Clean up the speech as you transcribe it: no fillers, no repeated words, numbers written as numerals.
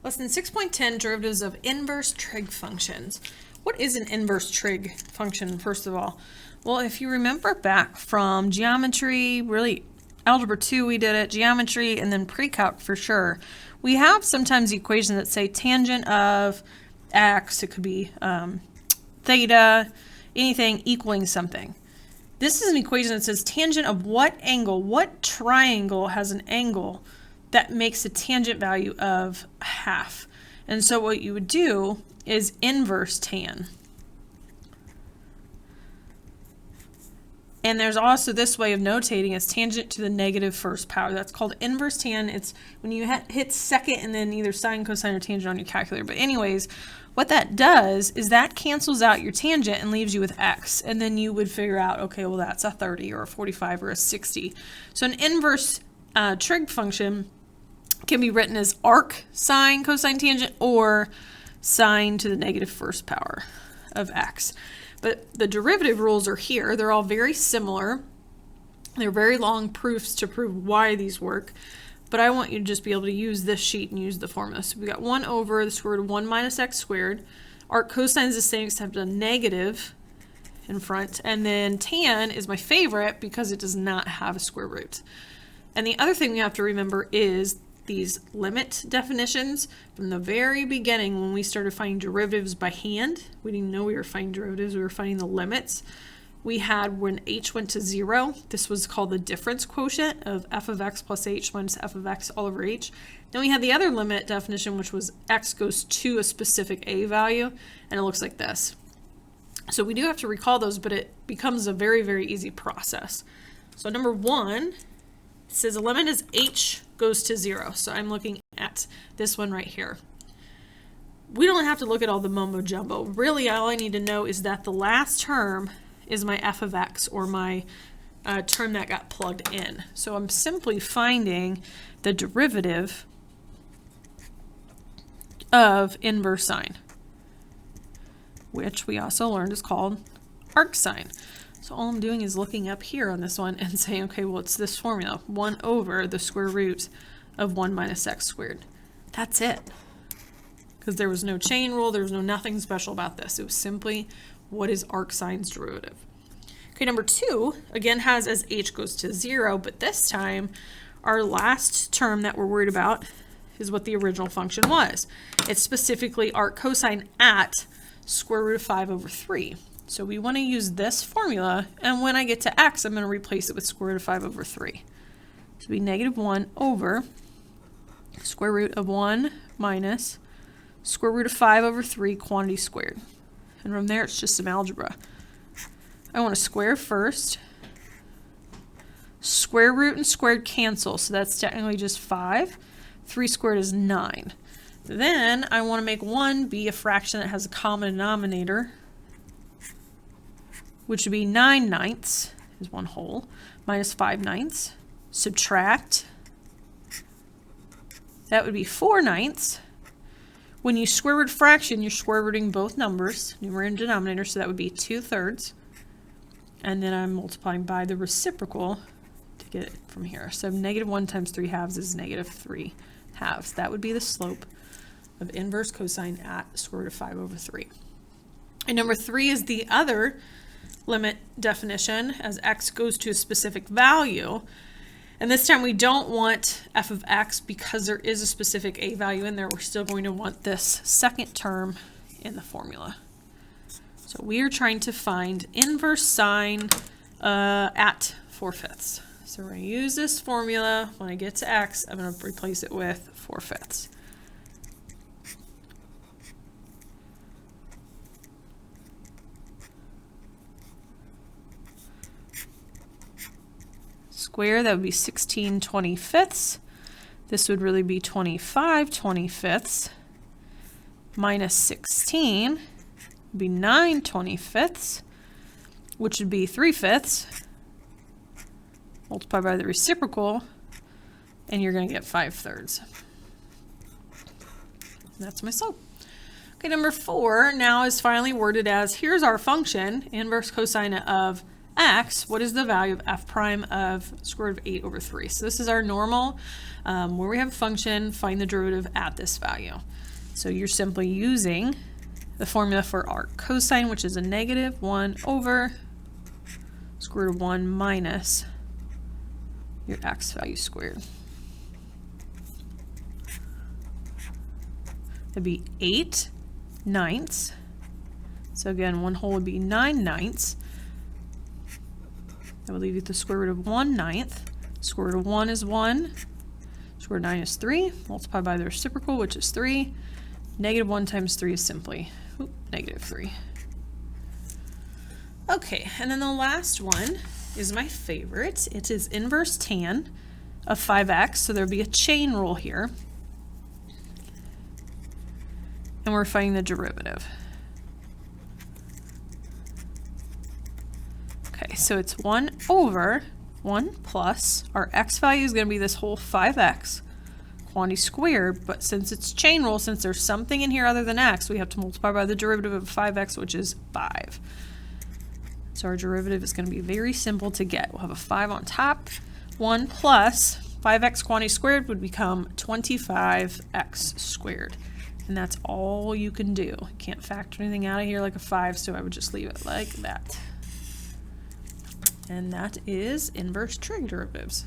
Lesson 6.10, derivatives of inverse trig functions. What is an inverse trig function, first of all? Well, if you remember back from geometry, really algebra 2 we did it, geometry, and then pre-calc for sure, we have sometimes equations that say tangent of x, it could be theta, anything equaling something. This is an equation that says tangent of what angle, what triangle has an angle that makes a tangent value of half. And so what you would do is inverse tan. And there's also this way of notating as tangent to the negative first power. That's called inverse tan. It's when you hit second and then either sine, cosine, or tangent on your calculator. But anyways, what that does is that cancels out your tangent and leaves you with x. And then you would figure out, okay, well, that's a 30 or a 45 or a 60. So an inverse trig function can be written as arc sine, cosine, tangent, or sine to the negative first power of x. But the derivative rules are here. They're all very similar. They're very long proofs to prove why these work. But I want you to just be able to use this sheet and use the formula. So we got 1 over the square root of 1 minus x squared. Arc cosine is the same except a negative in front. And then tan is my favorite because it does not have a square root. And the other thing we have to remember is these limit definitions. From the very beginning, when we started finding derivatives by hand, we didn't know we were finding derivatives, we were finding the limits. We had when h went to 0, this was called the difference quotient of f of x plus h minus f of x all over h. Then we had the other limit definition, which was x goes to a specific a value, and it looks like this. So we do have to recall those, but it becomes a very, very easy process. So number 1, it says the limit is h goes to 0. So I'm looking at this one right here. We don't have to look at all the mumbo jumbo. Really, all I need to know is that the last term is my f of x, or my term that got plugged in. So I'm simply finding the derivative of inverse sine, which we also learned is called arc sine. So all I'm doing is looking up here on this one and saying, okay, well, it's this formula, 1 over the square root of 1 minus x squared. That's it. Because there was no chain rule, there was no nothing special about this. It was simply, what is arc sine's derivative? Okay, number 2, again, has as h goes to 0, but this time, our last term that we're worried about is what the original function was. It's specifically arc cosine at square root of 5 over 3. So we want to use this formula, and when I get to x, I'm going to replace it with square root of 5 over 3. So it'll be negative 1 over square root of 1 minus square root of 5 over 3 quantity squared. And from there, it's just some algebra. I want to square first. Square root and squared cancel, so that's technically just 5. 3 squared is 9. Then I want to make 1 be a fraction that has a common denominator, which would be 9 ninths, is 1 whole, minus 5 ninths. Subtract. That would be 4 ninths. When you square root fraction, you're square rooting both numbers, numerator and denominator, so that would be 2/3. And then I'm multiplying by the reciprocal to get it from here. So negative 1 times 3 halves is negative 3 halves. That would be the slope of inverse cosine at square root of 5 over 3. And number 3 is the other limit definition as x goes to a specific value. And this time we don't want f of x because there is a specific a value in there. We're still going to want this second term in the formula. So we are trying to find inverse sine at 4/5. So we're going to use this formula. When I get to x, I'm going to replace it with 4/5. Square, that would be 16/25. This would really be 25/25. Minus 16 would be 9/25, which would be 3/5. Multiply by the reciprocal, and you're going to get 5/3. That's my slope. Okay, number 4 now is finally worded as, here's our function, inverse cosine of x, what is the value of f prime of square root of 8 over 3? So this is our normal, where we have a function, find the derivative at this value. So you're simply using the formula for our cosine, which is a negative 1 over square root of 1 minus your x value squared. It'd be 8/9. So again, 1 whole would be 9/9. That would leave you with the square root of 1/9. Square root of 1 is 1. Square root of 9 is 3. Multiply by the reciprocal, which is 3. Negative 1 times 3 is simply negative 3. Okay, and then the last one is my favorite. It is inverse tan of 5x, so there'll be a chain rule here. And we're finding the derivative. Okay, so it's 1 over 1 plus, our x value is going to be this whole 5x quantity squared, but since it's chain rule, since there's something in here other than x, we have to multiply by the derivative of 5x, which is 5. So our derivative is going to be very simple to get. We'll have a 5 on top. 1 plus 5x quantity squared would become 25x squared. And that's all you can do. You can't factor anything out of here like a 5, so I would just leave it like that. And that is inverse trig derivatives.